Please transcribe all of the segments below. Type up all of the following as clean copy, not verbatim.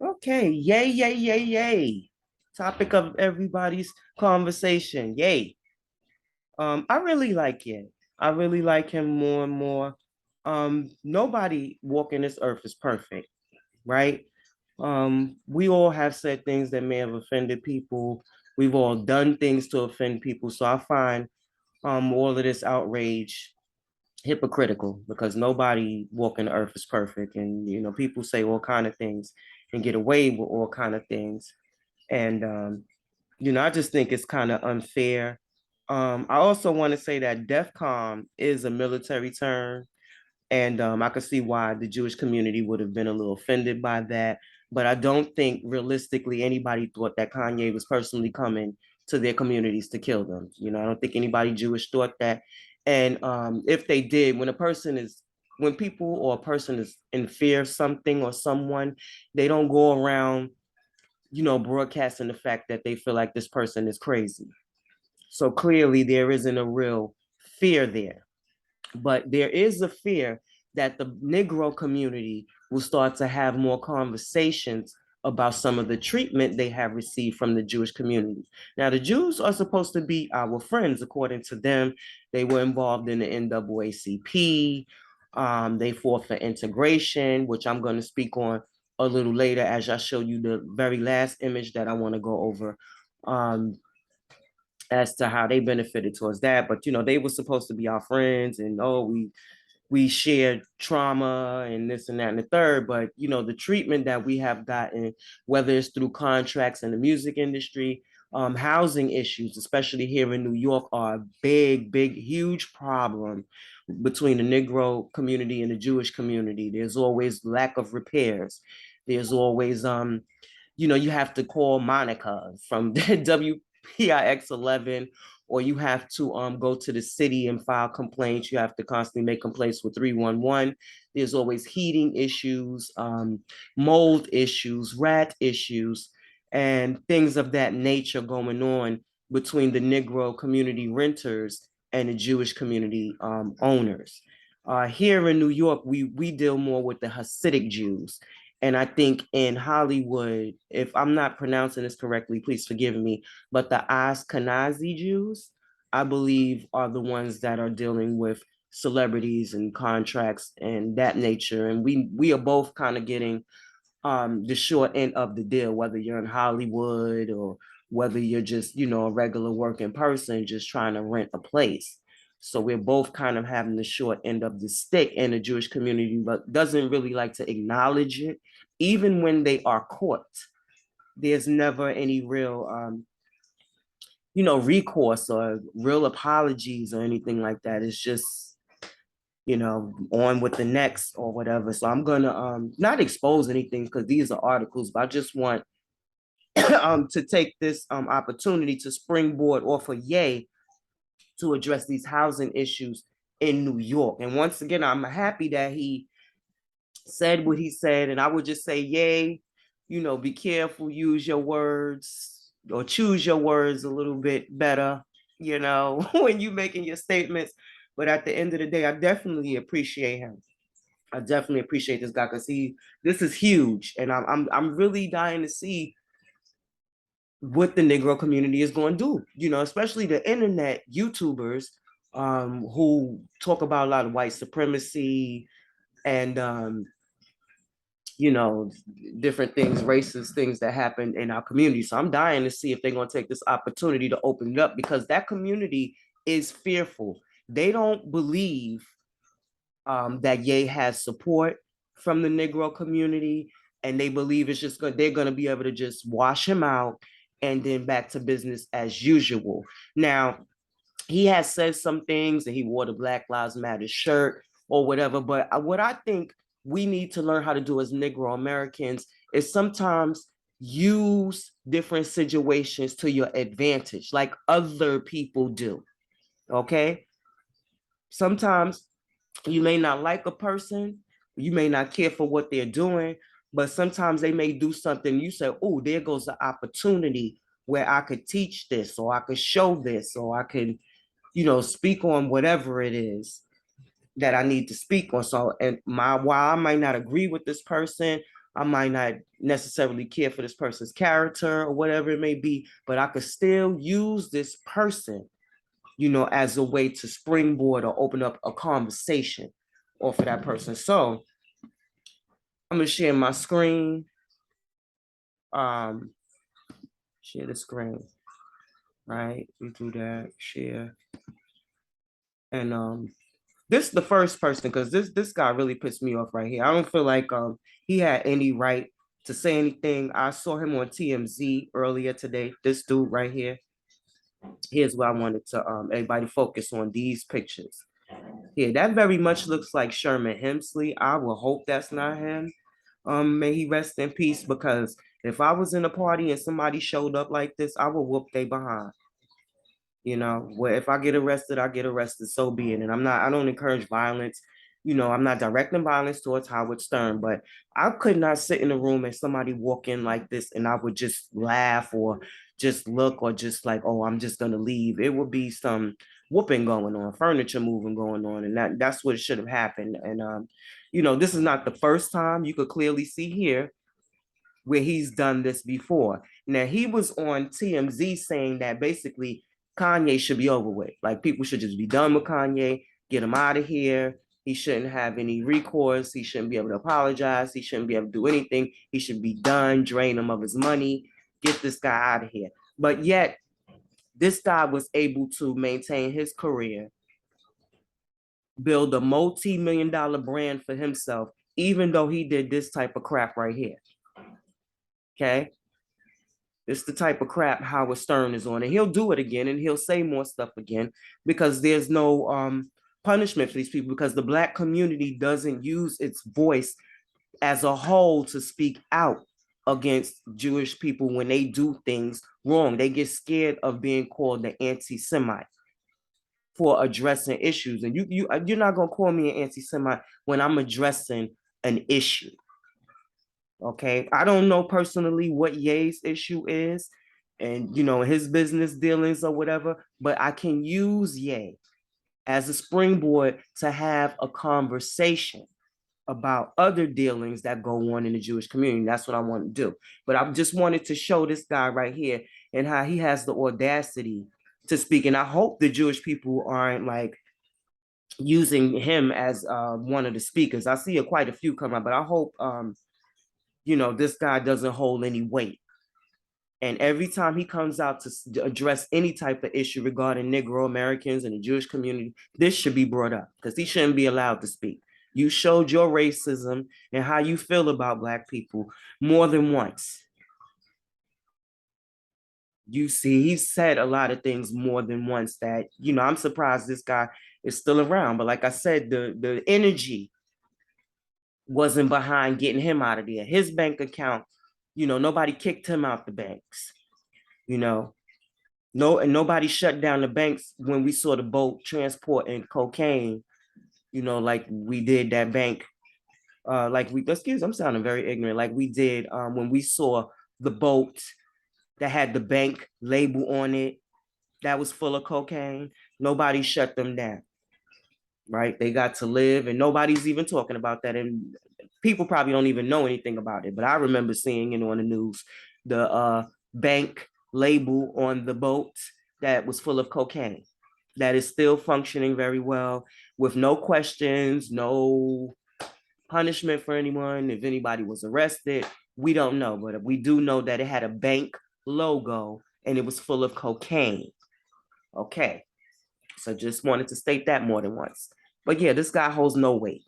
Okay, yay, yay, yay, yay. Topic of everybody's conversation. Yay. I really like it. I really like him more and more. Nobody walking this earth is perfect, right? We all have said things that may have offended people. We've all done things to offend people. So I find all of this outrage hypocritical because nobody walking the earth is perfect. And people say all kind of things and get away with all kind of things. And I just think it's kind of unfair. I also want to say that DEFCON is a military term, and I could see why the Jewish community would have been a little offended by that. But I don't think realistically anybody thought that Kanye was personally coming to their communities to kill them. I don't think anybody Jewish thought that. And if they did, when people or a person is in fear of something or someone, they don't go around broadcasting the fact that they feel like this person is crazy. So clearly there isn't a real fear there. But there is a fear that the Negro community will start to have more conversations about some of the treatment they have received from the Jewish community. Now, the Jews are supposed to be our friends, according to them. They were involved in the NAACP. They fought for integration, which I'm going to speak on a little later as I show you the very last image that I want to go over. Um, as to how they benefited towards that. But they were supposed to be our friends, and we shared trauma and this and that and the third. But the treatment that we have gotten, whether it's through contracts in the music industry, housing issues, especially here in New York, are a big, big, huge problem between the Negro community and the Jewish community. There's always lack of repairs. There's always you have to call Monica from WPIX 11, or you have to go to the city and file complaints. You have to constantly make complaints with 311. There's always heating issues, mold issues, rat issues, and things of that nature going on between the Negro community renters and the Jewish community owners. Here in New York, we deal more with the Hasidic Jews. And I think in Hollywood, if I'm not pronouncing this correctly, please forgive me, but the Ashkenazi Jews, I believe, are the ones that are dealing with celebrities and contracts and that nature. And we are both kind of getting the short end of the deal, whether you're in Hollywood or whether you're just, a regular working person just trying to rent a place. So we're both kind of having the short end of the stick, and the Jewish community but doesn't really like to acknowledge it. Even when they are caught, there's never any real recourse or real apologies or anything like that. It's just, on with the next or whatever. So I'm gonna not expose anything because these are articles, but I just want to take this opportunity to springboard off of Ye to address these housing issues in New York. And once again, I'm happy that he said what he said, and I would just say, Ye, be careful, use your words or choose your words a little bit better, when you making your statements. But at the end of the day, I definitely appreciate him. I definitely appreciate this guy because this is huge, and I'm really dying to see what the Negro community is going to do. Especially the internet YouTubers who talk about a lot of white supremacy and you know, different things, racist things that happen in our community. So I'm dying to see if they're going to take this opportunity to open it up because that community is fearful. They don't believe that Ye has support from the Negro community, and they believe it's just they're going to be able to just wash him out and then back to business as usual. Now, he has said some things, and he wore the Black Lives Matter shirt or whatever. But what I think we need to learn how to do as Negro Americans is sometimes use different situations to your advantage, like other people do. Okay. Sometimes you may not like a person, you may not care for what they're doing, but sometimes they may do something. You say, oh, there goes the opportunity where I could teach this, or I could show this, or I can speak on whatever it is that I need to speak on. So, and while I might not agree with this person, I might not necessarily care for this person's character or whatever it may be, but I could still use this person, as a way to springboard or open up a conversation off of that person. So I'm gonna share my screen. Um, Share the screen, right? We do that, share. And this is the first person because this guy really pissed me off right here. I don't feel like he had any right to say anything. I saw him on TMZ earlier today. This dude right here. Here's what I wanted to everybody focus on these pictures. Yeah, that very much looks like Sherman Hemsley. I will hope that's not him. May he rest in peace, because if I was in a party and somebody showed up like this, I would whoop they behind. Where if I get arrested, I get arrested, so be it. And I don't encourage violence. I'm not directing violence towards Howard Stern, but I could not sit in a room and somebody walk in like this and I would just laugh or just look or just like, oh, I'm just gonna leave. It would be some whooping going on, furniture moving going on, and that's what should have happened. And this is not the first time. You could clearly see here where he's done this before. Now, he was on TMZ saying that basically Kanye should be over with. Like, people should just be done with Kanye, get him out of here. He shouldn't have any recourse. He shouldn't be able to apologize. He shouldn't be able to do anything. He should be done, drain him of his money, get this guy out of here. But yet, this guy was able to maintain his career, build a multi-million-dollar brand for himself, even though he did this type of crap right here. Okay? It's the type of crap Howard Stern is on, and he'll do it again, and he'll say more stuff again, because there's no punishment for these people, because the Black community doesn't use its voice as a whole to speak out against Jewish people when they do things wrong. They get scared of being called the anti-Semite for addressing issues, and you're not gonna call me an anti-Semite when I'm addressing an issue. Okay, I don't know personally what Ye's issue is, and his business dealings or whatever, but I can use Ye as a springboard to have a conversation about other dealings that go on in the Jewish community. That's what I want to do. But I just wanted to show this guy right here and how he has the audacity to speak. And I hope the Jewish people aren't like using him as one of the speakers. I see quite a few come out, but I hope this guy doesn't hold any weight. And every time he comes out to address any type of issue regarding Negro Americans and the Jewish community, this should be brought up, because he shouldn't be allowed to speak. You showed your racism and how you feel about Black people more than once. You see, he said a lot of things more than once that, I'm surprised this guy is still around. But like I said, the energy wasn't behind getting him out of there. His bank account, nobody kicked him out the banks, and nobody shut down the banks when we saw the boat transporting cocaine, like we did that bank. I'm sounding very ignorant. Like we did when we saw the boat that had the bank label on it that was full of cocaine. Nobody shut them down, right? They got to live, and nobody's even talking about that. And people probably don't even know anything about it. But I remember seeing it on the news, the bank label on the boat that was full of cocaine, that is still functioning very well with no questions, no punishment for anyone. If anybody was arrested, we don't know. But we do know that it had a bank logo and it was full of cocaine. Okay. So just wanted to state that more than once. But yeah, this guy holds no weight.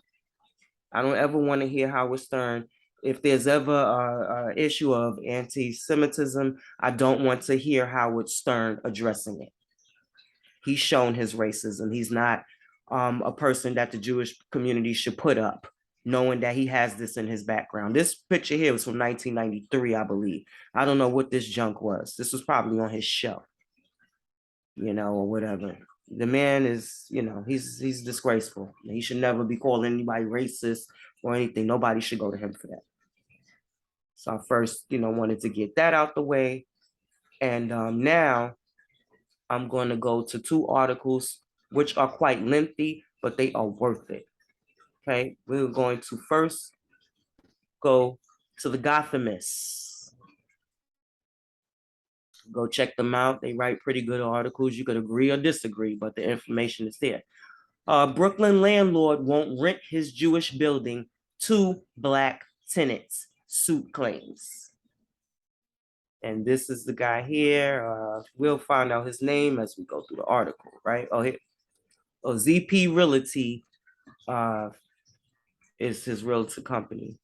I don't ever want to hear Howard Stern. If there's ever an issue of anti-Semitism, I don't want to hear Howard Stern addressing it. He's shown his racism. He's not a person that the Jewish community should put up, knowing that he has this in his background. This picture here was from 1993, I believe. I don't know what this junk was. This was probably on his show, or whatever. The man is, he's disgraceful. He should never be calling anybody racist or anything. Nobody should go to him for that. So I first, wanted to get that out the way. And now I'm going to go to two articles, which are quite lengthy, but they are worth it. Okay, we're going to first go to the Gothamists. Go check them out. They write pretty good articles. You could agree or disagree, but the information is there. Brooklyn landlord won't rent his Jewish building to Black tenants, suit claims. And this is the guy here. We'll find out his name as we go through the article, right? ZP Realty is his realtor company,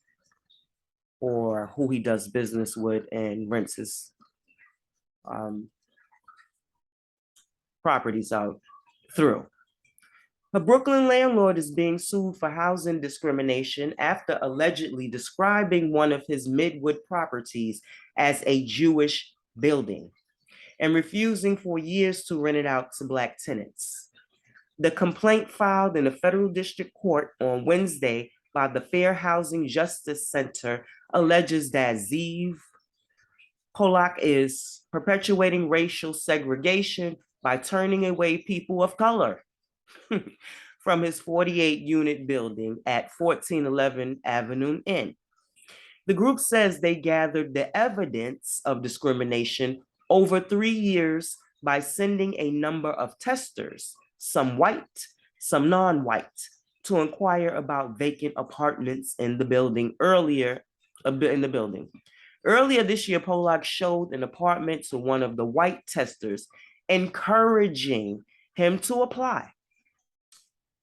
or who he does business with and rents his properties out through. A Brooklyn landlord is being sued for housing discrimination after allegedly describing one of his Midwood properties as a Jewish building and refusing for years to rent it out to Black tenants. The complaint filed in the federal district court on Wednesday by the Fair Housing Justice Center alleges that Zeev Polak is perpetuating racial segregation by turning away people of color from his 48-unit building at 1411 Avenue N. The group says they gathered the evidence of discrimination over 3 years by sending a number of testers, some white, some non-white, to inquire about vacant apartments in the building Earlier this year, Polak showed an apartment to one of the white testers, encouraging him to apply.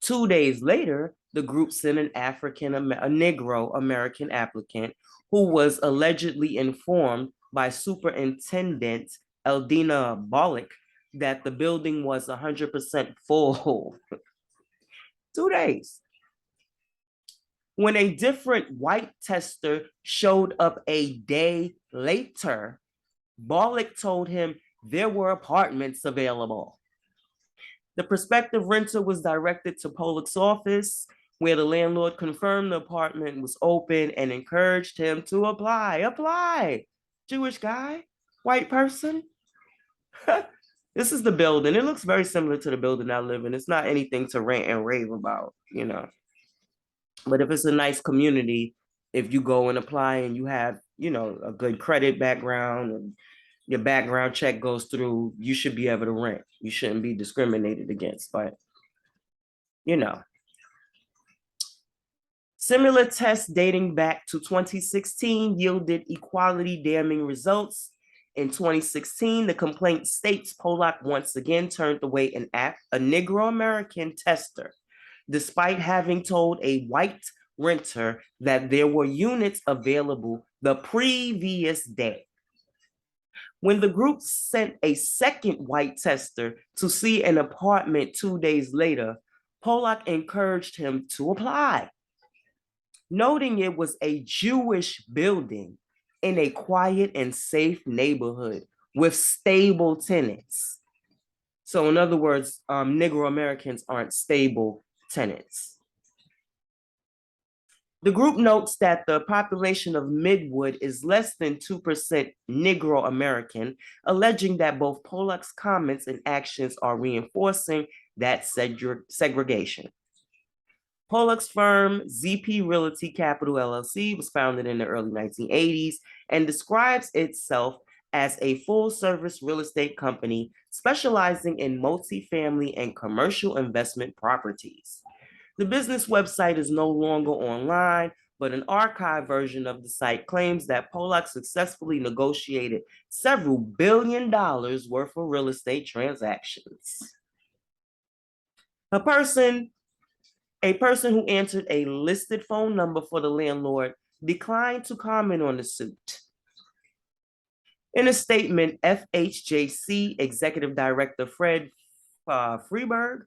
2 days later, the group sent a Negro American applicant who was allegedly informed by Superintendent Eldina Bollick that the building was 100% full. 2 days. When a different white tester showed up a day later, Bollick told him there were apartments available. The prospective renter was directed to Polak's office, where the landlord confirmed the apartment was open and encouraged him to apply. Apply! Jewish guy, white person. This is the building. It looks very similar to the building I live in. It's not anything to rant and rave about, But if it's a nice community, if you go and apply and you have, a good credit background and your background check goes through, you should be able to rent. You shouldn't be discriminated against, but Similar tests dating back to 2016 yielded equality damning results. In 2016, the complaint states Polak once again turned away a Negro American tester, despite having told a white renter that there were units available the previous day. When the group sent a second white tester to see an apartment 2 days later, Polak encouraged him to apply, noting it was a Jewish building in a quiet and safe neighborhood with stable tenants. So in other words, Negro Americans aren't stable tenants. The group notes that the population of Midwood is less than 2% Negro American, alleging that both Polak's comments and actions are reinforcing that segregation. Polak's firm, ZP Realty Capital LLC, was founded in the early 1980s and describes itself as a full-service real estate company specializing in multifamily and commercial investment properties. The business website is no longer online, but an archived version of the site claims that Polak successfully negotiated several $1 billion worth of real estate transactions. A person who answered a listed phone number for the landlord declined to comment on the suit. In a statement, FHJC Executive Director Fred Freeberg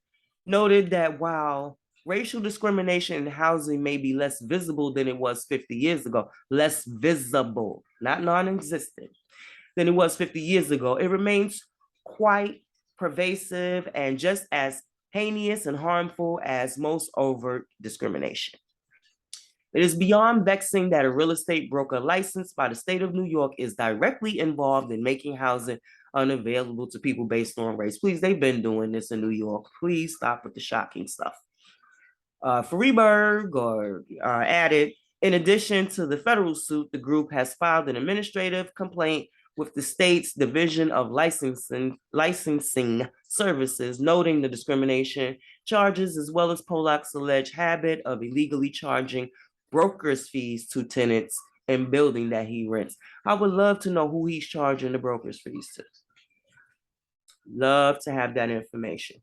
noted that while racial discrimination in housing may be less visible than it was 50 years ago, less visible, not non-existent, than it was 50 years ago, it remains quite pervasive and just as heinous and harmful as most overt discrimination. It is beyond vexing that a real estate broker licensed by the state of New York is directly involved in making housing unavailable to people based on race. Please, they've been doing this in New York. Please stop with the shocking stuff. Freeberg added, In addition to the federal suit, the group has filed an administrative complaint with the state's Division of Licensing Services, noting the discrimination charges as well as Polak's alleged habit of illegally charging brokers' fees to tenants in building that he rents. I would love to know who he's charging the brokers' fees to. Love to have that information.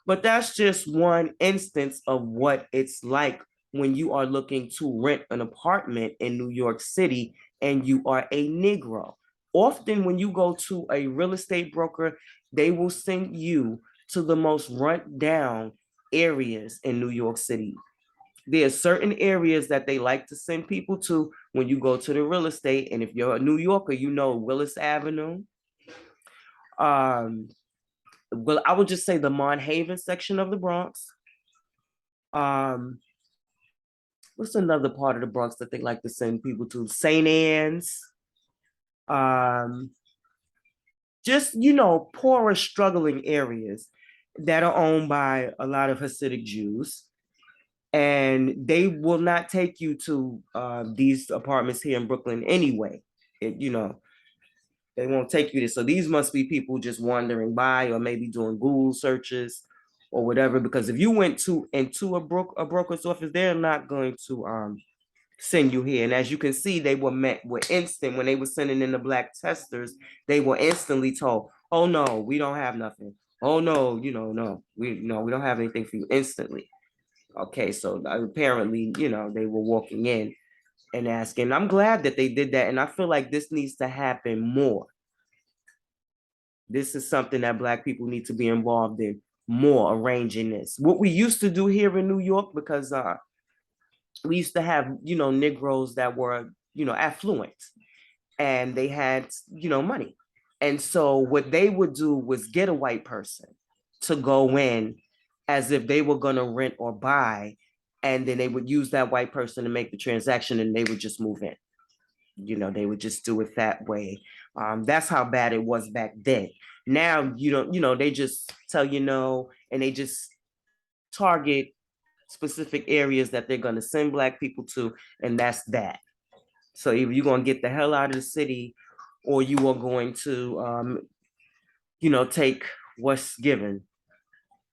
But that's just one instance of what it's like when you are looking to rent an apartment in New York City and you are a Negro. Often, when you go to a real estate broker, they will send you to the most run down areas in New York City. There are certain areas that they like to send people to when you go to the real estate. And if you're a New Yorker, you know Willis Avenue, um, well, I would just say the Mon Haven section of the Bronx. Um, what's another part of the Bronx that they like to send people to? St. Anne's. Um, just poorer, struggling areas that are owned by a lot of Hasidic Jews, and they will not take you to these apartments here in Brooklyn anyway. They won't take you there. So these must be people just wandering by or maybe doing Google searches or whatever. Because if you went into a broker's office, they're not going to send you here. And as you can see, they were met with instant when they were sending in the black testers. They were instantly told, "Oh no, we don't have nothing. Oh no, no, we don't have anything for you." Instantly. Okay, so apparently, they were walking in and asking. I'm glad that they did that, and I feel like this needs to happen more. This is something that Black people need to be involved in more, arranging this. What we used to do here in New York, because we used to have, Negroes that were, affluent, and they had, money. And so what they would do was get a white person to go in as if they were going to rent or buy, and then they would use that white person to make the transaction, and they would just move in. They would just do it that way. That's how bad it was back then. Now you don't, they just tell no, and they just target specific areas that they're going to send Black people to, and that's that. So either you're going to get the hell out of the city, or you are going to, take what's given.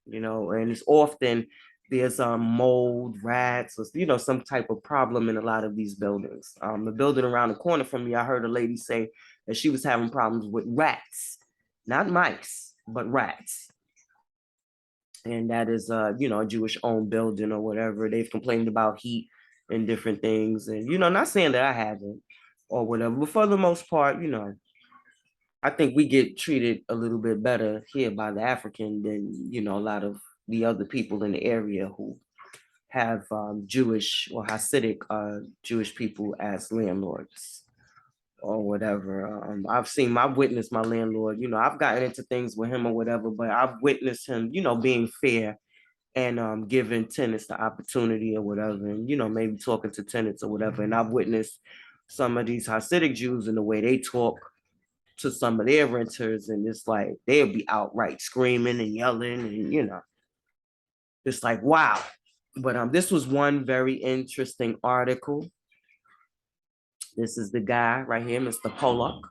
And it's often there's mold, rats, or some type of problem in a lot of these buildings. The building around the corner from me, I heard a lady say that she was having problems with rats, not mice, but rats. And that is a Jewish-owned building or whatever. They've complained about heat and different things, and not saying that I haven't or whatever, but for the most part, I think we get treated a little bit better here by the African than a lot of the other people in the area who have Jewish or Hasidic Jewish people as landlords or whatever. I've witnessed my landlord. I've gotten into things with him or whatever, but I've witnessed him, being fair and giving tenants the opportunity or whatever, and maybe talking to tenants or whatever. And I've witnessed some of these Hasidic Jews in the way they talk to some of their renters, and it's like they'll be outright screaming and yelling, and it's like wow. But this was one very interesting article. This is the guy right here, Mr. Pollock.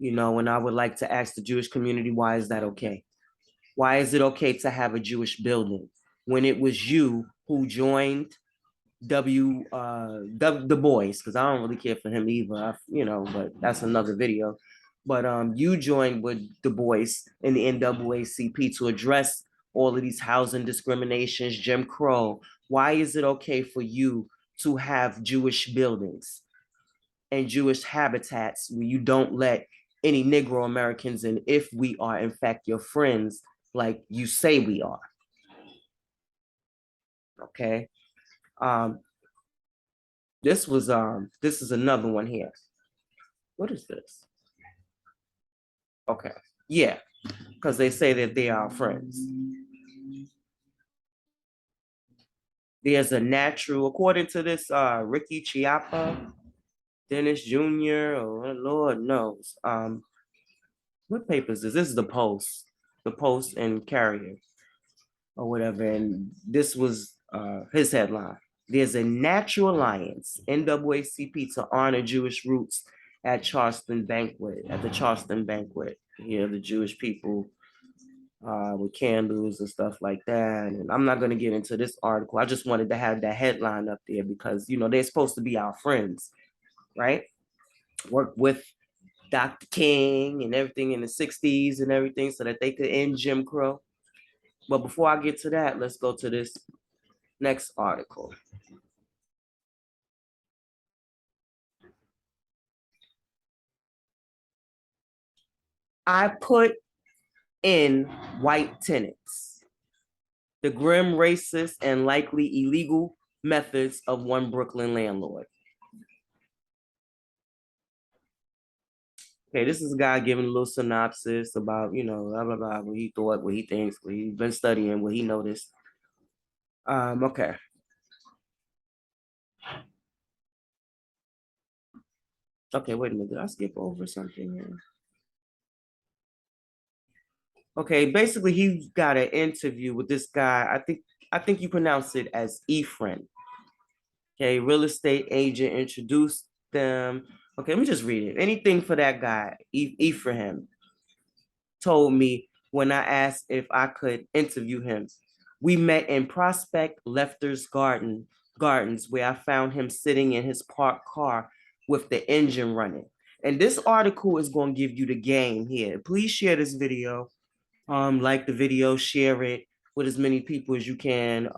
And I would like to ask the Jewish community, why is that okay? Why is it okay to have a Jewish building when it was you who joined the boys? Because I don't really care for him either, but that's another video. But you joined with the boys in the NAACP to address all of these housing discriminations, Jim Crow. Why is it okay for you to have Jewish buildings and Jewish habitats where you don't let any Negro Americans in if we are in fact your friends like you say we are? Okay. This is another one here. What is this? Okay. Yeah, because they say that they are friends. There's a natural, according to this Ricky Chiappa, Dennis Jr., or Lord knows. What paper is this? This is the Post and Carrier or whatever. And this was his headline. There's a natural alliance, NAACP, to honor Jewish roots at the Charleston banquet. Here, the Jewish people with candles and stuff like that. And I'm not going to get into this article. I just wanted to have that headline up there because, they're supposed to be our friends, right? Work with Dr. King and everything in the 60s and everything so that they could end Jim Crow. But before I get to that, let's go to this next article. I put in white tenants, the grim, racist, and likely illegal methods of one Brooklyn landlord. Okay, this is a guy giving a little synopsis about, blah, blah, blah, what he thought, what he thinks, what he's been studying, what he noticed. Okay. Okay, wait a minute. Did I skip over something here? Okay, basically he got an interview with this guy. I think you pronounce it as Ephraim. Okay, real estate agent introduced them. Okay, let me just read it. Anything for that guy, Ephraim, told me when I asked if I could interview him. We met in Prospect Lefter's Gardens, where I found him sitting in his parked car with the engine running. And this article is going to give you the game here. Please share this video. Like the video, share it with as many people as you can.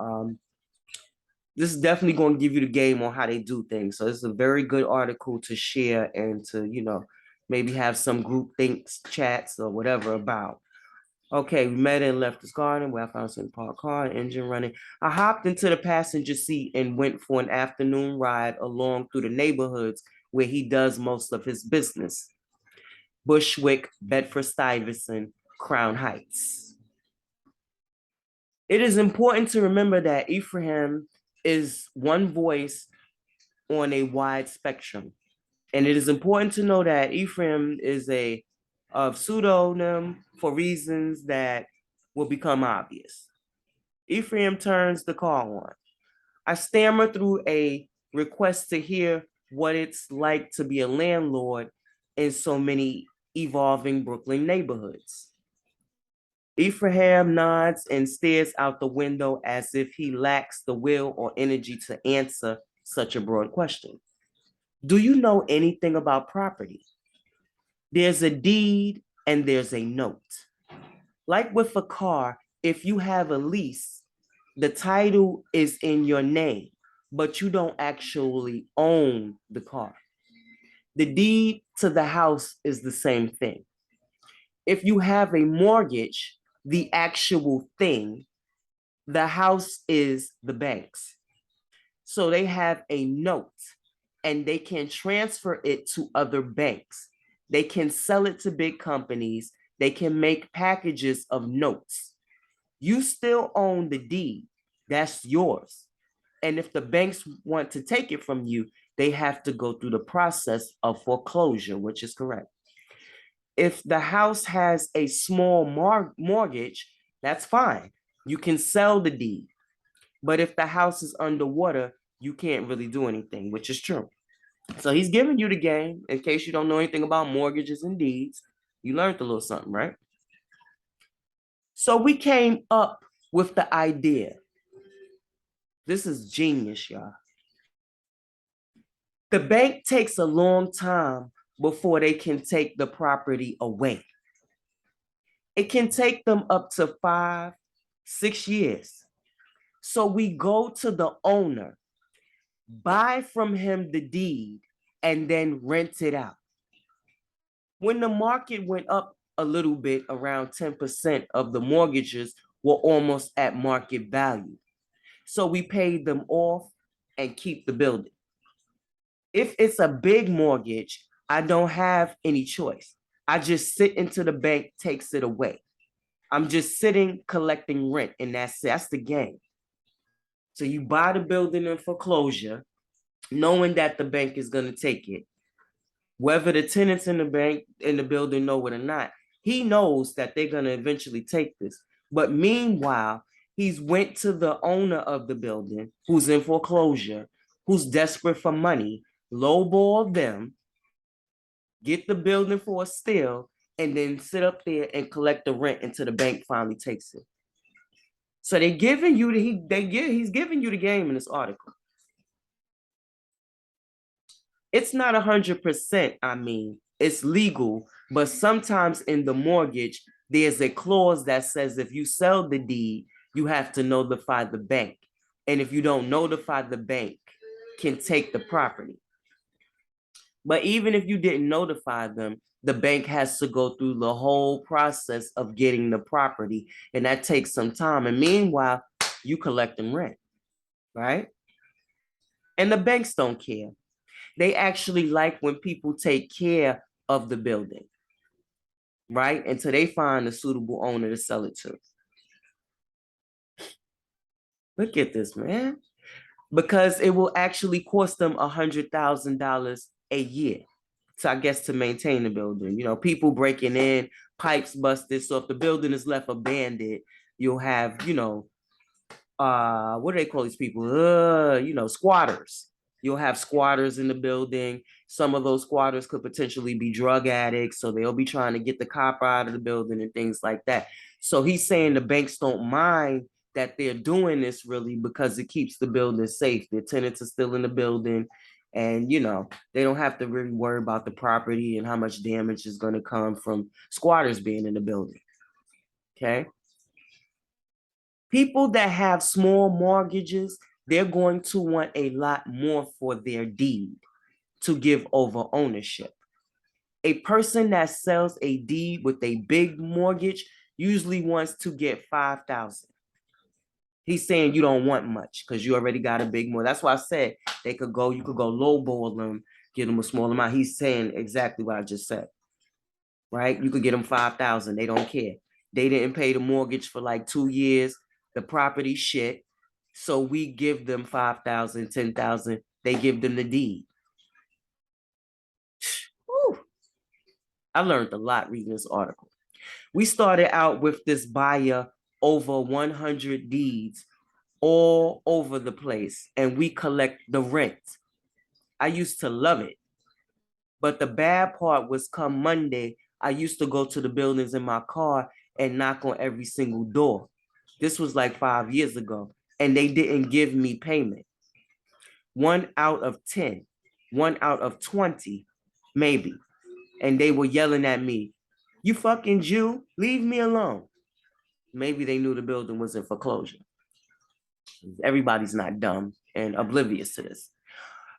This is definitely going to give you the game on how they do things. So it's a very good article to share and to, maybe have some group thinks, chats, or whatever about. Okay, we met in Lefter's Garden where I found some parked car, engine running. I hopped into the passenger seat and went for an afternoon ride along through the neighborhoods where he does most of his business. Bushwick, Bedford-Stuyvesant, Crown Heights. It is important to remember that Ephraim is one voice on a wide spectrum. And it is important to know that Ephraim is a pseudonym for reasons that will become obvious. Ephraim turns the call on. I stammer through a request to hear what it's like to be a landlord in so many evolving Brooklyn neighborhoods. Ephraim nods and stares out the window as if he lacks the will or energy to answer such a broad question. Do you know anything about property? There's a deed and there's a note. Like with a car, if you have a lease, the title is in your name, but you don't actually own the car. The deed to the house is the same thing. If you have a mortgage, the actual thing, the house is the bank's. So they have a note and they can transfer it to other banks. They can sell it to big companies. They can make packages of notes. You still own the deed. That's yours. And if the banks want to take it from you, they have to go through the process of foreclosure, which is correct. If the house has a small mortgage, that's fine. You can sell the deed. But if the house is underwater, you can't really do anything, which is true. So he's giving you the game in case you don't know anything about mortgages and deeds. You learned a little something, right? So we came up with the idea. This is genius, y'all. The bank takes a long time before they can take the property away. It can take them up to 5, 6 years. So we go to the owner, buy from him the deed, and then rent it out. When the market went up a little bit, around 10% of the mortgages were almost at market value. So we paid them off and keep the building. If it's a big mortgage, I don't have any choice. I just sit into the bank, takes it away. I'm just sitting collecting rent, and that's the game. So you buy the building in foreclosure, knowing that the bank is going to take it. Whether the tenants in the building know it or not, he knows that they're going to eventually take this. But meanwhile, He's went to the owner of the building who's in foreclosure, who's desperate for money, lowball them, get the building for a steal, and then sit up there and collect the rent until the bank finally takes it. So they're giving you he's giving you the game in this article. It's not 100%, I mean, it's legal, but sometimes in the mortgage, there's a clause that says if you sell the deed, you have to notify the bank. And if you don't notify the bank, can take the property. But even if you didn't notify them, the bank has to go through the whole process of getting the property, and that takes some time. And meanwhile, you collecting rent, right? And the banks don't care. They actually like when people take care of the building, right? Until they find a suitable owner to sell it to. Look at this, man. Because it will actually cost them $100,000 a year. So I guess to maintain the building, people breaking in, pipes busted. So if the building is left abandoned, you'll have, what do they call these people? Squatters. You'll have squatters in the building. Some of those squatters could potentially be drug addicts, so they'll be trying to get the copper out of the building and things like that. So he's saying the banks don't mind that they're doing this really because it keeps the building safe. Their tenants are still in the building, and they don't have to really worry about the property and how much damage is going to come from squatters being in the building. Okay. People that have small mortgages, they're going to want a lot more for their deed to give over ownership. A person that sells a deed with a big mortgage usually wants to get 5,000. He's saying you don't want much because you already got a big mortgage. That's why I said you could go lowball them, give them a small amount. He's saying exactly what I just said, right? You could get them 5,000. They don't care. They didn't pay the mortgage for like 2 years. The property shit. So we give them 5,000, 10,000. They give them the deed. Whew. I learned a lot reading this article. We started out with this buyer over 100 deeds all over the place, and we collect the rent. I used to love it. But the bad part was come Monday, I used to go to the buildings in my car and knock on every single door. This was like 5 years ago, and they didn't give me payment. 1 out of 10, 1 out of 20, maybe. And they were yelling at me, "You fucking Jew, leave me alone." Maybe they knew the building was in foreclosure. Everybody's not dumb and oblivious to this.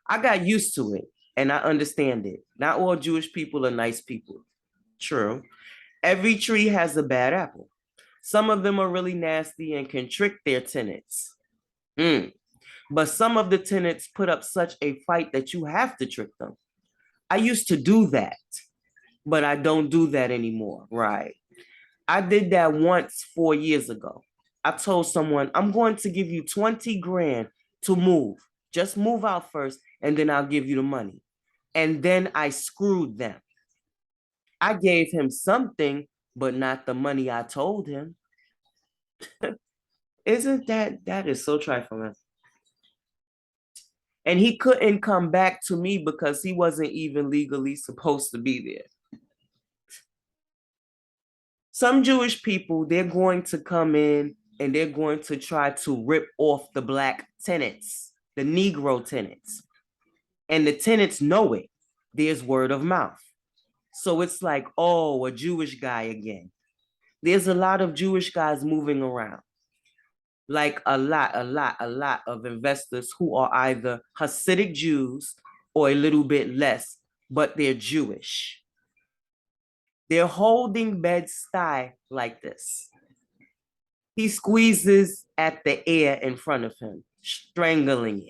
I got used to it and I understand it. Not all Jewish people are nice people. True. Every tree has a bad apple. Some of them are really nasty and can trick their tenants. But some of the tenants put up such a fight that you have to trick them. I used to do that, but I don't do that anymore, right? I did that once 4 years ago. I told someone, I'm going to give you 20 grand to move. Just move out first, and then I'll give you the money. And then I screwed them. I gave him something, but not the money I told him. Isn't that is so trifling? And he couldn't come back to me because he wasn't even legally supposed to be there. Some Jewish people, they're going to come in and they're going to try to rip off the Black tenants, the Negro tenants. And the tenants know it. There's word of mouth. So it's like, oh, a Jewish guy again. There's a lot of Jewish guys moving around. Like a lot of investors who are either Hasidic Jews or a little bit less, but they're Jewish. They're holding Bed-Stuy like this. He squeezes at the air in front of him, strangling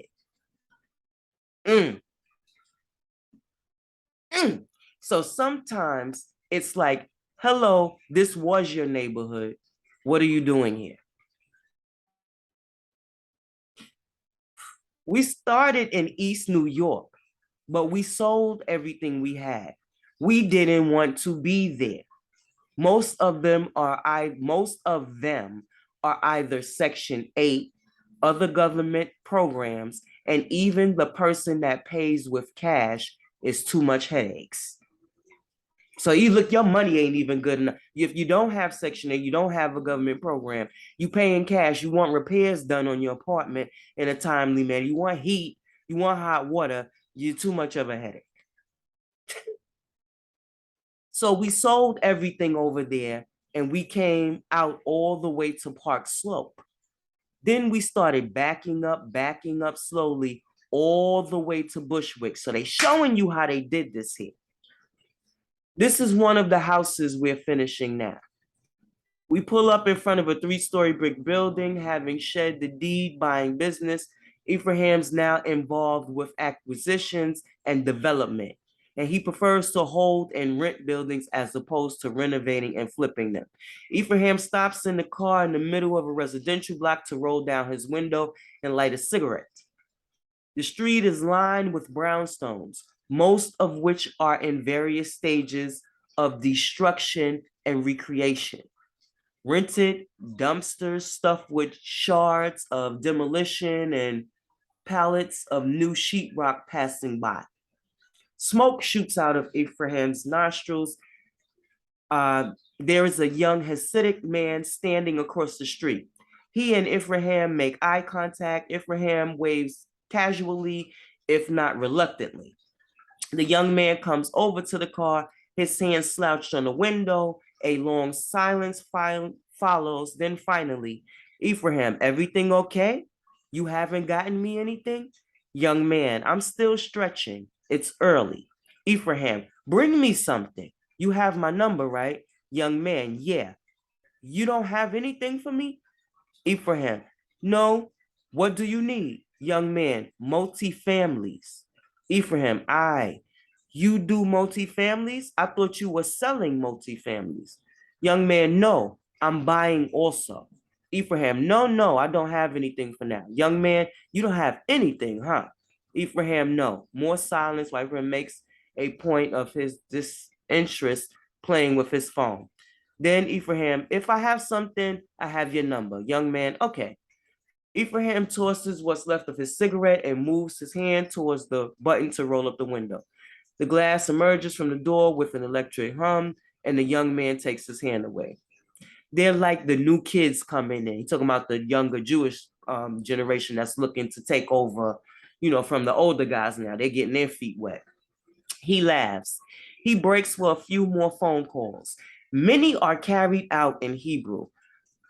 it. So sometimes it's like, hello, this was your neighborhood. What are you doing here? We started in East New York, but we sold everything we had. We didn't want to be there. Most of them are either Section 8, other government programs, and even the person that pays with cash is too much headaches. So you look, your money ain't even good enough. If you don't have Section 8, you don't have a government program, you pay in cash, you want repairs done on your apartment in a timely manner, you want heat, you want hot water, you're too much of a headache. So we sold everything over there and we came out all the way to Park Slope. Then we started backing up slowly all the way to Bushwick. So they showing you how they did this here. This is one of the houses we're finishing now. We pull up in front of a 3-story brick building, having shed the deed, buying business. Ephraim's now involved with acquisitions and development, and he prefers to hold and rent buildings as opposed to renovating and flipping them. Ephraim stops in the car in the middle of a residential block to roll down his window and light a cigarette. The street is lined with brownstones, most of which are in various stages of destruction and recreation. Rented dumpsters stuffed with shards of demolition and pallets of new sheetrock passing by. Smoke shoots out of Ephraim's nostrils. There is a young Hasidic man standing across the street. He and Ephraim make eye contact. Ephraim waves casually, if not reluctantly. The young man comes over to the car, his hand slouched on the window. A long silence follows. Then finally, Ephraim, everything okay? You haven't gotten me anything? Young man, I'm still stretching. It's early. Ephraim, bring me something. You have my number, right? Young man, yeah. You don't have anything for me? Ephraim, no. What do you need? Young man, multi-families. Ephraim, you do multi-families? I thought you were selling multi-families. Young man, no, I'm buying also. Ephraim, no, I don't have anything for now. Young man, you don't have anything, huh? Ephraim, no. More silence while Ephraim makes a point of his disinterest playing with his phone. Then Ephraim, if I have something, I have your number. Young man, okay. Ephraim tosses what's left of his cigarette and moves his hand towards the button to roll up the window. The glass emerges from the door with an electric hum, and the young man takes his hand away. They're like the new kids coming in. He's talking about the younger Jewish generation that's looking to take over, from the older guys now. They're getting their feet wet. He laughs. He breaks for a few more phone calls. Many are carried out in Hebrew,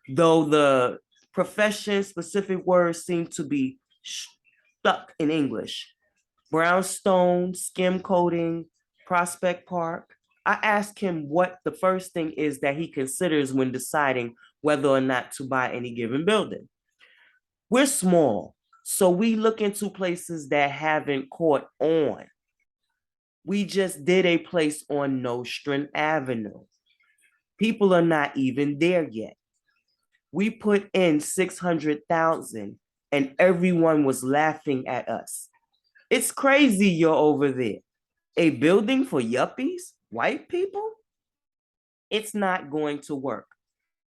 though the profession-specific words seem to be stuck in English. Brownstone, skim coating, Prospect Park. I ask him what the first thing is that he considers when deciding whether or not to buy any given building. We're small, so we look into places that haven't caught on. We just did a place on Nostrand Avenue. People are not even there yet. We put in 600,000 and everyone was laughing at us. It's crazy you're over there. A building for yuppies, white people? It's not going to work.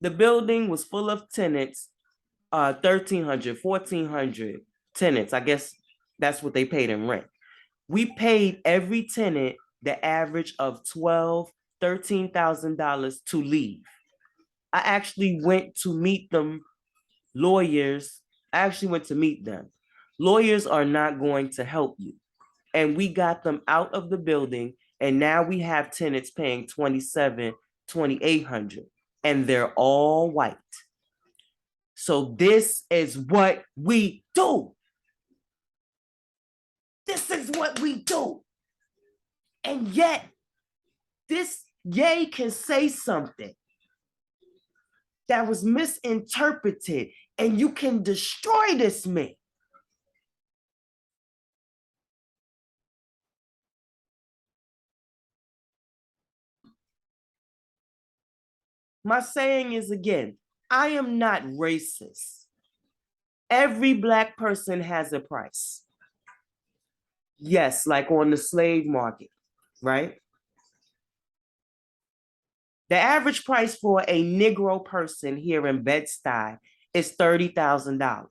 The building was full of tenants, 1,300, 1,400 tenants. I guess that's what they paid in rent. We paid every tenant the average of $12,000, $13,000 to leave. I actually went to meet them. Lawyers, I actually went to meet them. Lawyers are not going to help you. And we got them out of the building, and now we have tenants paying $2,700, $2,800, and they're all white. So this is what we do. This is what we do. And yet, this Ye can say something that was misinterpreted, and you can destroy this man. My saying is again, I am not racist. Every Black person has a price. Yes, like on the slave market, right? The average price for a Negro person here in Bed-Stuy is $30,000.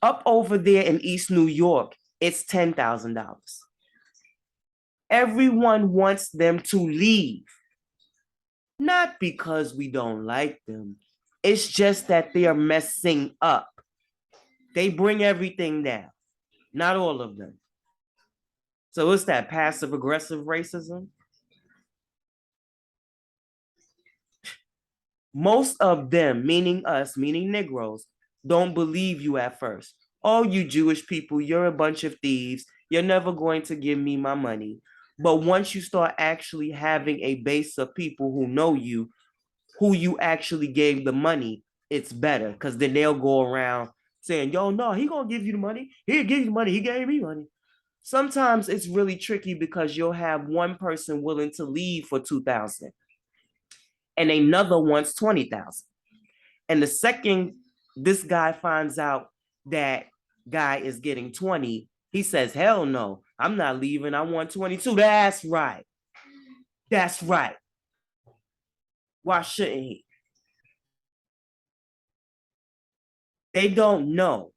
Up over there in East New York, it's $10,000. Everyone wants them to leave, not because we don't like them. It's just that they are messing up. They bring everything down, not all of them. So it's that passive aggressive racism. Most of them, meaning us, meaning Negroes, don't believe you at first. Oh, you Jewish people, you're a bunch of thieves. You're never going to give me my money. But once you start actually having a base of people who know you, who you actually gave the money, it's better because then they'll go around saying, yo, no, he gonna give you the money. He'll give you the money. He gave me money. Sometimes it's really tricky because you'll have one person willing to leave for 2,000 and another wants 20,000. And the second this guy finds out that guy is getting 20, he says, hell no, I'm not leaving. I want 22. That's right. That's right. Why shouldn't he? They don't know.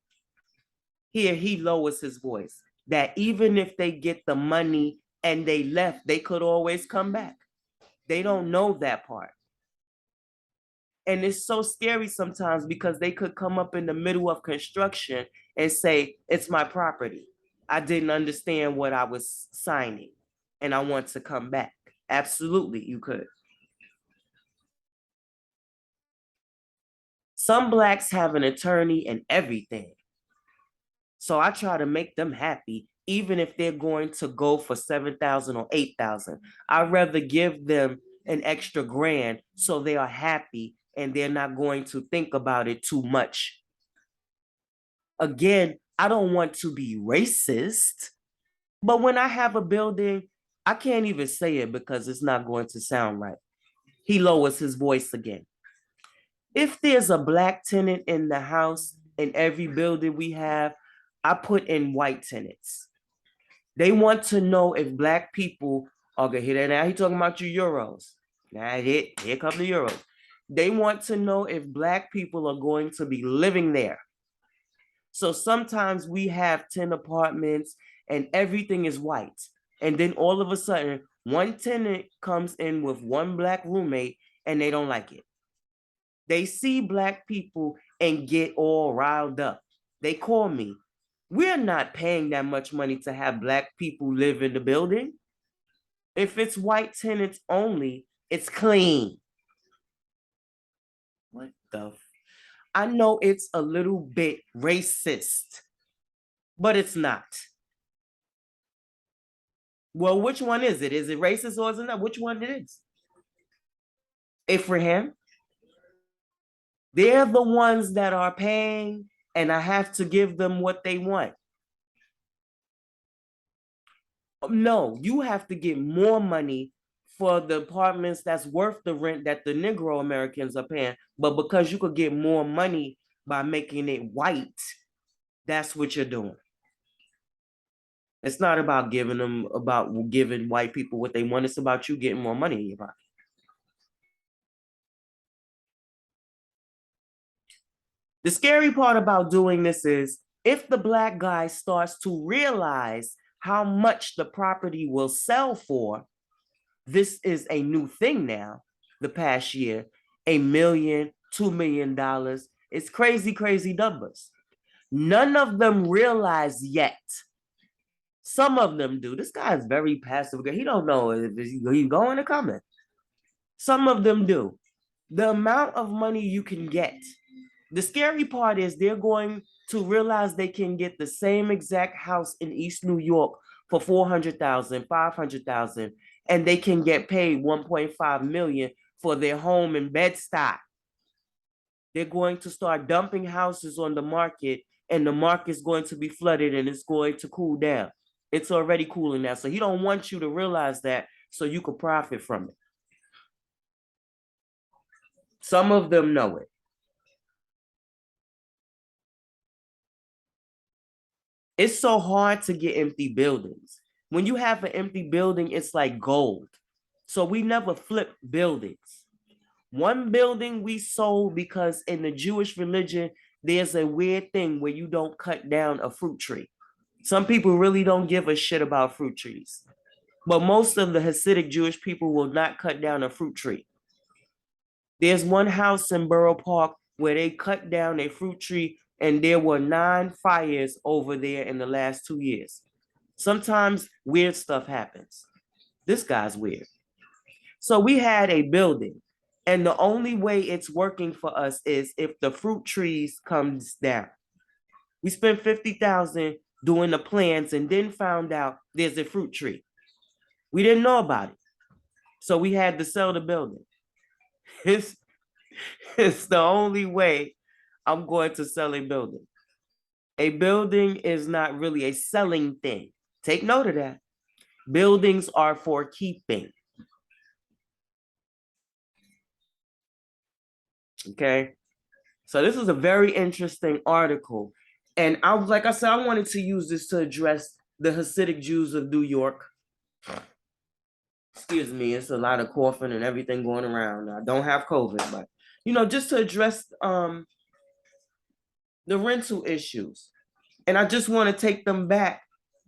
Here, he lowers his voice that even if they get the money and they left, they could always come back. They don't know that part. And it's so scary sometimes because they could come up in the middle of construction and say, it's my property. I didn't understand what I was signing and I want to come back. Absolutely, you could. Some blacks have an attorney and everything. So I try to make them happy, even if they're going to go for 7,000 or 8,000. I'd rather give them an extra grand so they are happy and they're not going to think about it too much. Again, I don't want to be racist, but when I have a building, I can't even say it because it's not going to sound right. He lowers his voice again. If there's a black tenant in the house in every building we have, I put in white tenants. They want to know if black people are gonna hear that. Now he talking about you euros. Now here come the euros. They want to know if black people are going to be living there. So sometimes we have 10 apartments and everything is white. And then all of a sudden, one tenant comes in with one black roommate and they don't like it. They see black people and get all riled up. They call me. We're not paying that much money to have black people live in the building. If it's white tenants only, it's clean. What the? I know it's a little bit racist, but it's not. Well, which one is it? Is it racist or is it not? Which one it is? If for him, they're the ones that are paying, and I have to give them what they want. No, you have to get more money for the apartments that's worth the rent that the Negro Americans are paying. But because you could get more money by making it white, that's what you're doing. It's not about giving white people what they want. It's about you getting more money in your pocket. The scary part about doing this is if the black guy starts to realize how much the property will sell for, this is a new thing now, the past year, $1 million, $2 million. It's crazy, crazy numbers. None of them realize yet. Some of them do. This guy is very passive. He don't know if he's going or coming. Some of them do. The amount of money you can get. The scary part is they're going to realize they can get the same exact house in East New York for 400,000, 500,000, and they can get paid 1.5 million for their home in Bed-Stuy. They're going to start dumping houses on the market, and the market's going to be flooded and it's going to cool down. It's already cooling now. So he don't want you to realize that so you could profit from it. Some of them know it. It's so hard to get empty buildings. When you have an empty building, it's like gold. So we never flipped buildings. One building we sold because in the Jewish religion, there's a weird thing where you don't cut down a fruit tree. Some people really don't give a shit about fruit trees. But most of the Hasidic Jewish people will not cut down a fruit tree. There's one house in Borough Park where they cut down a fruit tree, and there were 9 fires over there in the last 2 years. Sometimes weird stuff happens. This guy's weird. So we had a building, and the only way it's working for us is if the fruit trees comes down. We spent 50,000 doing the plans and then found out there's a fruit tree. We didn't know about it. So we had to sell the building. It's, it's the only way I'm going to sell a building. A building is not really a selling thing. Take note of that. Buildings are for keeping. Okay. So this is a very interesting article. And like I said, I wanted to use this to address the Hasidic Jews of New York. Excuse me, it's a lot of coughing and everything going around. I don't have COVID, but just to address the rental issues. And I just want to take them back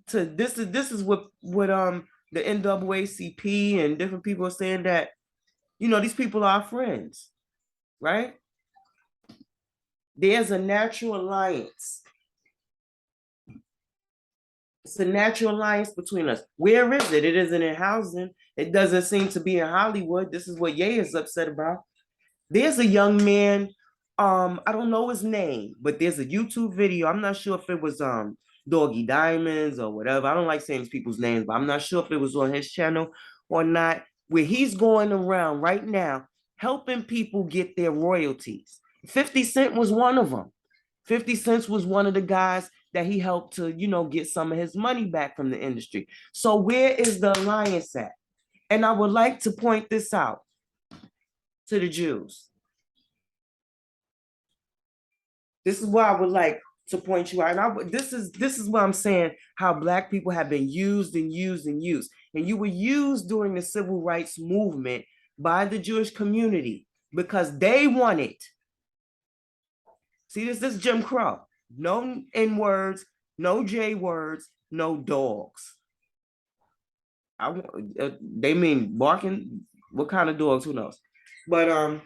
to this is what the NAACP and different people are saying, that these people are friends, right? There's a natural alliance. It's a natural alliance between us. Where is it? It isn't in housing. It doesn't seem to be in Hollywood. This is what Ye is upset about. There's a young man, I don't know his name, but there's a YouTube video. I'm not sure if it was Doggy Diamonds or whatever. I don't like saying these people's names, but I'm not sure if it was on his channel or not, where he's going around right now helping people get their royalties. 50 Cent was one of them. 50 Cent was one of the guys that he helped to, get some of his money back from the industry. So where is the alliance at? And I would like to point this out to the Jews. This is why I would like to point you out. And this is what I'm saying, how Black people have been used and used and used. And you were used during the civil rights movement by the Jewish community because they wanted. See, this is Jim Crow. No N words, no J words, no dogs. They mean barking. What kind of dogs? Who knows? But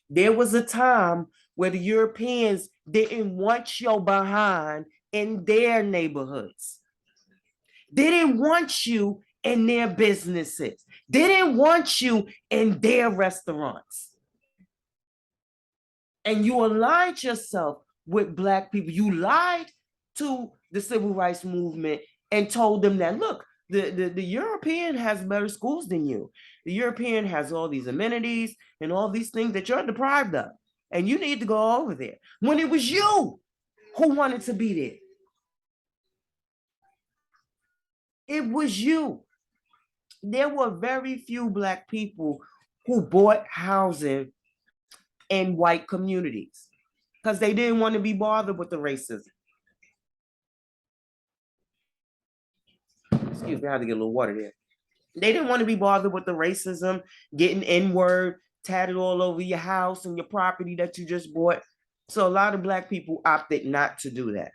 there was a time where the Europeans didn't want your behind in their neighborhoods. They didn't want you in their businesses. They didn't want you in their restaurants. And you aligned yourself with Black people. You lied to the civil rights movement and told them that, look, the European has better schools than you. The European has all these amenities and all these things that you're deprived of. And you need to go over there. When it was you who wanted to be there. It was you. There were very few Black people who bought housing in white communities because they didn't want to be bothered with the racism. Excuse me, I had to get a little water there. They didn't want to be bothered with the racism, getting N-word tatted all over your house and your property that you just bought. So a lot of Black people opted not to do that.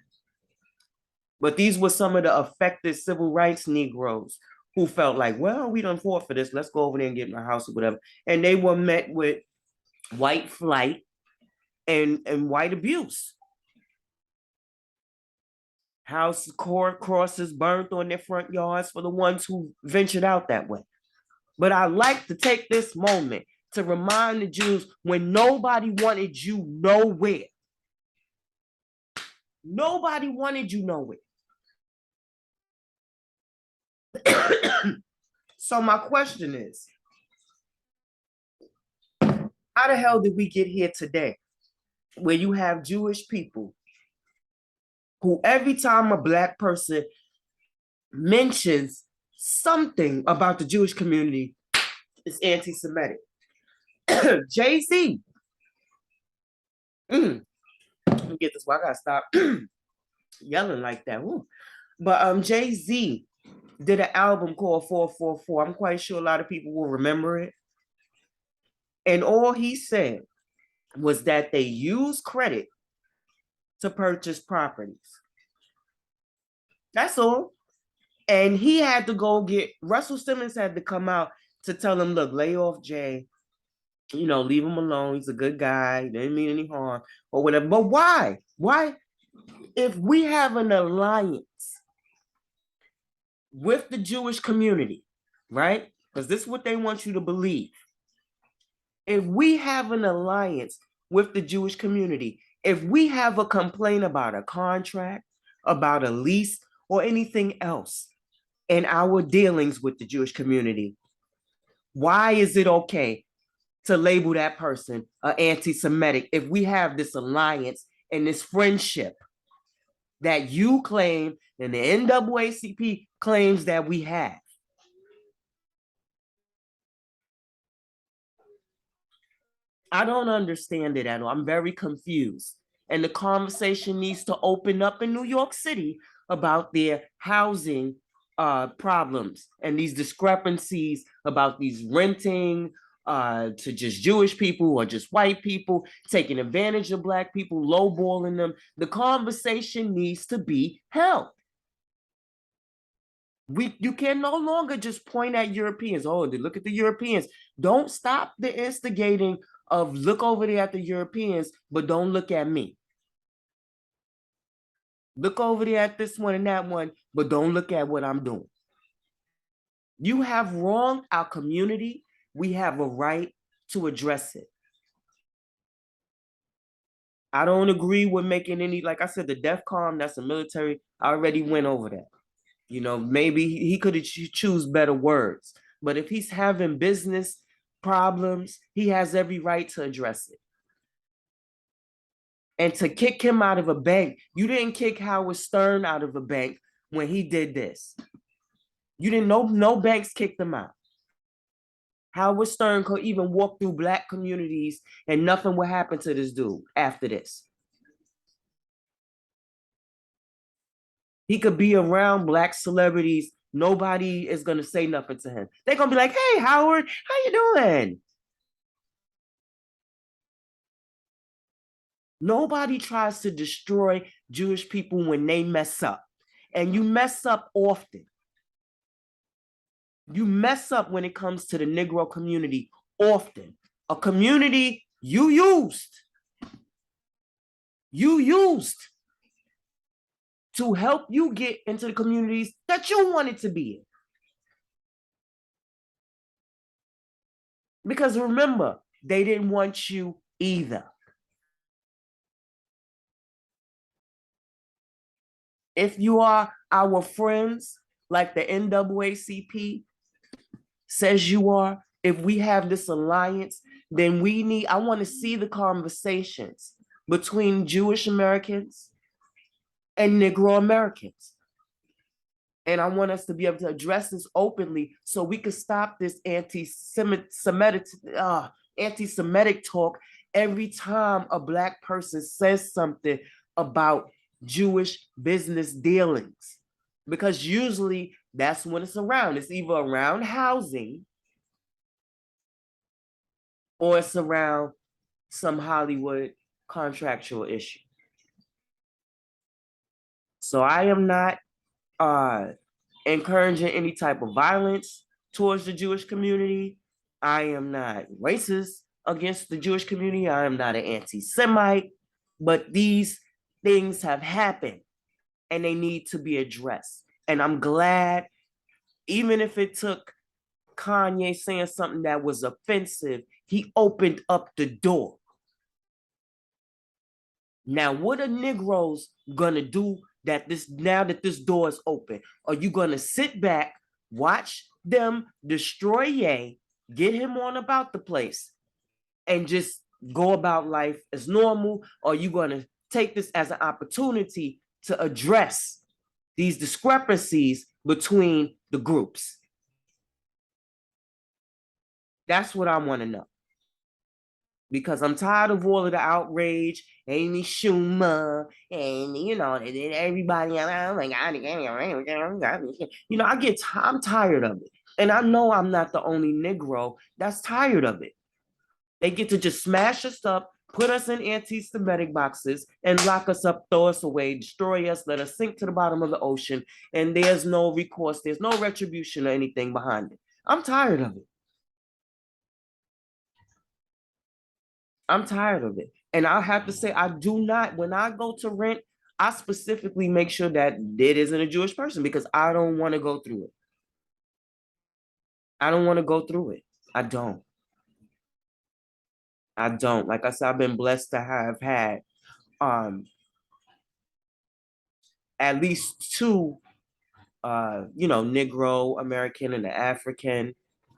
But these were some of the affected civil rights Negroes who felt like, well, we done fought for this. Let's go over there and get in our house or whatever. And they were met with white flight and white abuse. House crosses burned on their front yards for the ones who ventured out that way. But I like to take this moment to remind the Jews, when nobody wanted you nowhere. Nobody wanted you nowhere. So my question is, how the hell did we get here today where you have Jewish people who every time a Black person mentions something about the Jewish community is anti-Semitic? Jay-Z. Let me get this one. I gotta stop yelling like that. But Jay-Z did an album called 444. I'm quite sure a lot of people will remember it. And all he said was that they use credit to purchase properties. That's all. And he had to go get, Russell Simmons had to come out to tell him, look, lay off Jay. You know, leave him alone. He's a good guy. He didn't mean any harm or whatever. But why? Why? If we have an alliance with the Jewish community, right? Because this is what they want you to believe. If we have an alliance with the Jewish community, if we have a complaint about a contract, about a lease, or anything else in our dealings with the Jewish community, why is it okay to label that person anti-Semitic if we have this alliance and this friendship that you claim and the NAACP claims that we have? I don't understand it at all. I'm very confused. And the conversation needs to open up in New York City about their housing problems and these discrepancies about these renting to just Jewish people or just white people, taking advantage of Black people, lowballing them. The conversation needs to be held. You can no longer just point at Europeans. Oh, look at the Europeans. Don't stop the instigating of look over there at the Europeans, but don't look at me. Look over there at this one and that one, but don't look at what I'm doing. You have wronged our community. We have a right to address it. I don't agree with making any, like I said, the DEFCON, that's the military. I already went over that. You know, maybe he could have choose better words. But if he's having business problems, he has every right to address it. And to kick him out of a bank, you didn't kick Howard Stern out of a bank when he did this. You didn't know, no banks kicked him out. Howard Stern could even walk through Black communities and nothing would happen to this dude after this. He could be around Black celebrities. Nobody is going to say nothing to him. They're going to be like, hey, Howard, how you doing? Nobody tries to destroy Jewish people when they mess up. And you mess up often. You mess up when it comes to the Negro community often. A community you used to help you get into the communities that you wanted to be in. Because remember, they didn't want you either. If you are our friends, like the NAACP says you are, if we have this alliance, then I want to see the conversations between Jewish Americans and Negro Americans. And I want us to be able to address this openly so we can stop this anti-Semitic talk every time a Black person says something about Jewish business dealings. Because usually that's when it's around. It's either around housing or it's around some Hollywood contractual issue. So I am not encouraging any type of violence towards the Jewish community. I am not racist against the Jewish community. I am not an anti-Semite, but these things have happened and they need to be addressed. And I'm glad, even if it took Kanye saying something that was offensive, he opened up the door. Now, what are Negroes gonna do now that this door is open? Are you gonna sit back, watch them destroy Ye, get him on about the place, and just go about life as normal? Or are you gonna take this as an opportunity to address these discrepancies between the groups? That's what I want to know. because I'm tired of all of the outrage. Amy Schumer and everybody. Oh my God, I'm tired of it, and I know I'm not the only Negro that's tired of it. They get to just smash us up, put us in anti-Semitic boxes, and lock us up, throw us away, destroy us, let us sink to the bottom of the ocean, and there's no recourse, there's no retribution or anything behind it. I'm tired of it. I'm tired of it. And I have to say, I do not, when I go to rent, I specifically make sure that it isn't a Jewish person because I don't want to go through it. I don't want to go through it. I don't. I don't. Like I said, I've been blessed to have had at least two Negro American and an African,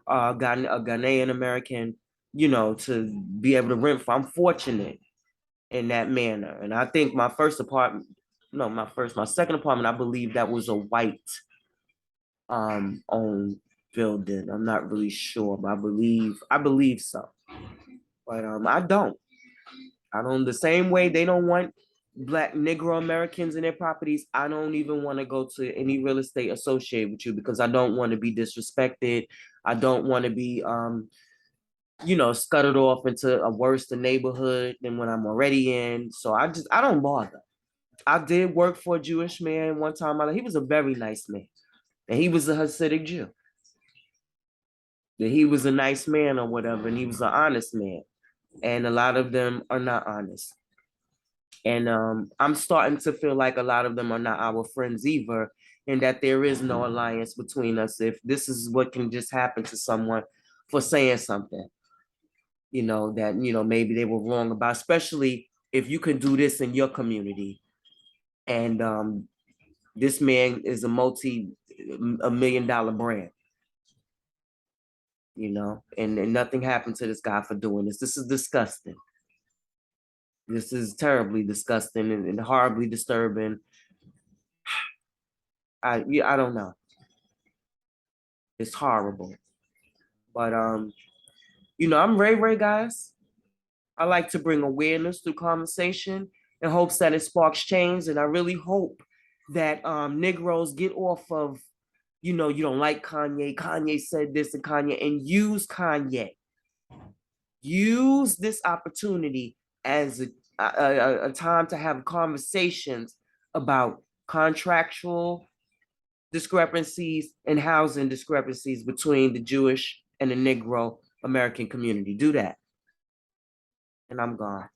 a Ghanaian American, to be able to rent for. I'm fortunate in that manner. And I think my first apartment, no, my second apartment, I believe that was a white owned building. I'm not really sure, but I believe so. But I don't the same way they don't want black Negro Americans in their properties. I don't even want to go to any real estate associated with you because I don't want to be disrespected. I don't want to be scuttled off into a worse neighborhood than what I'm already in. So I don't bother. I did work for a Jewish man one time. He was a very nice man. And he was a Hasidic Jew. That he was a nice man or whatever, and he was an honest man. And a lot of them are not honest. And I'm starting to feel like a lot of them are not our friends either, and that there is no alliance between us if this is what can just happen to someone for saying something, that, maybe they were wrong about, especially if you can do this in your community. And this man is a $1 million brand, and nothing happened to this guy for doing this. This is disgusting. This is terribly disgusting and horribly disturbing. I don't know. It's horrible. But I'm Ray Ray, guys. I like to bring awareness through conversation in hopes that it sparks change. And I really hope that Negroes get off of, you don't like Kanye. Kanye said this and Kanye, and use Kanye. Use this opportunity as a time to have conversations about contractual discrepancies and housing discrepancies between the Jewish and the Negro American community. Do that. And I'm gone.